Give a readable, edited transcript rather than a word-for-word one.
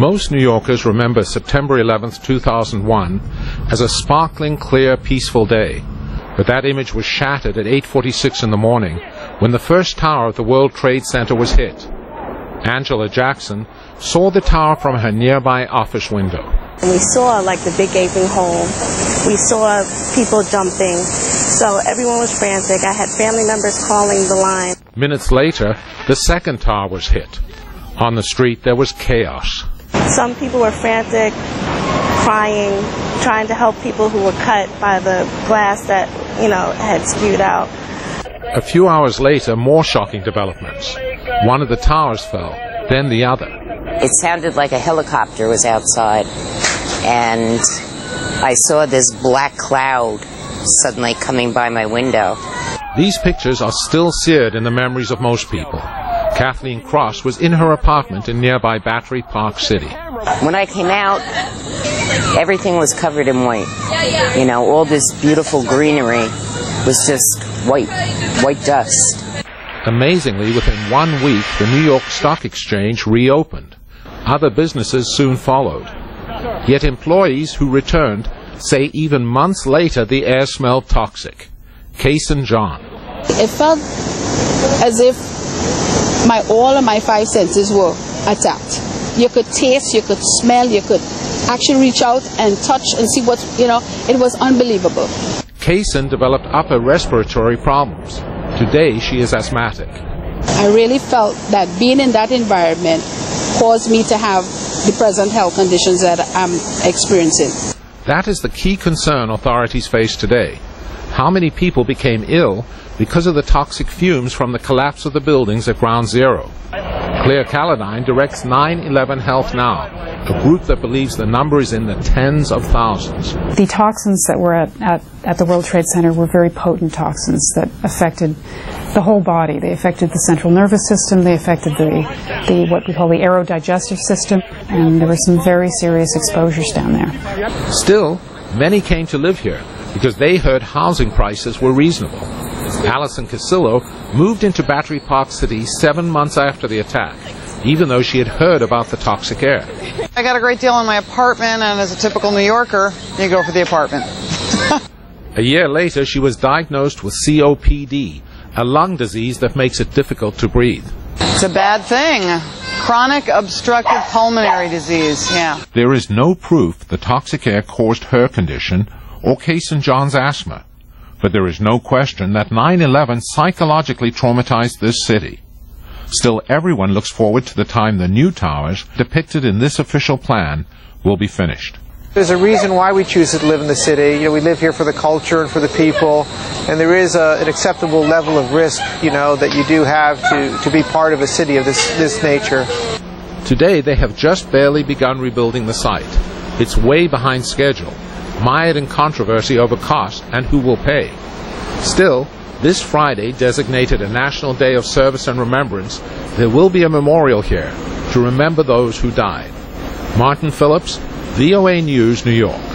Most New Yorkers remember September 11, 2001 as a sparkling, clear, peaceful day. But that image was shattered at 8:46 in the morning when the first tower of the World Trade Center was hit. Angela Jackson saw the tower from her nearby office window. And we saw like the big gaping hole. We saw people jumping. So everyone was frantic. I had family members calling the line. Minutes later, the second tower was hit. On the street, there was chaos. Some people were frantic, crying, trying to help people who were cut by the glass that, had spewed out. A few hours later, more shocking developments. One of the towers fell, then the other. It sounded like a helicopter was outside, and I saw this black cloud suddenly coming by my window. These pictures are still seared in the memories of most people. Kathleen Cross was in her apartment in nearby Battery Park City. When I came out, everything was covered in white. All this beautiful greenery was just white dust. Amazingly, within 1 week, the New York Stock Exchange reopened. Other businesses soon followed. Yet employees who returned say even months later the air smelled toxic. Case in John. It felt as if all of my five senses were attacked. You could taste, you could smell, you could actually reach out and touch and see it was unbelievable. Kaysen developed upper respiratory problems. Today she is asthmatic. I really felt that being in that environment caused me to have the present health conditions that I'm experiencing. That is the key concern authorities face today. How many people became ill because of the toxic fumes from the collapse of the buildings at Ground Zero? Claire Calladine directs 9/11 Health Now, a group that believes the number is in the tens of thousands. The toxins that were at the World Trade Center were very potent toxins that affected the whole body. They affected the central nervous system, they affected the what we call the aerodigestive system, and there were some very serious exposures down there. Still, many came to live here because they heard housing prices were reasonable. Allison Casillo moved into Battery Park City 7 months after the attack, even though she had heard about the toxic air. I got a great deal on my apartment, and as a typical New Yorker, you go for the apartment. A year later, she was diagnosed with COPD, a lung disease that makes it difficult to breathe. It's a bad thing. Chronic obstructive pulmonary disease, yeah. There is no proof the toxic air caused her condition or Case and John's asthma. But there is no question that 9/11 psychologically traumatized this city. Still, everyone looks forward to the time the new towers, depicted in this official plan, will be finished. There's a reason why we choose to live in the city. We live here for the culture and for the people, and there is an acceptable level of risk, that you do have to be part of a city of this nature. Today, they have just barely begun rebuilding the site. It's way behind schedule, mired in controversy over cost and who will pay. Still, this Friday, designated a National Day of Service and Remembrance, there will be a memorial here to remember those who died. Martin Phillips, VOA News, New York.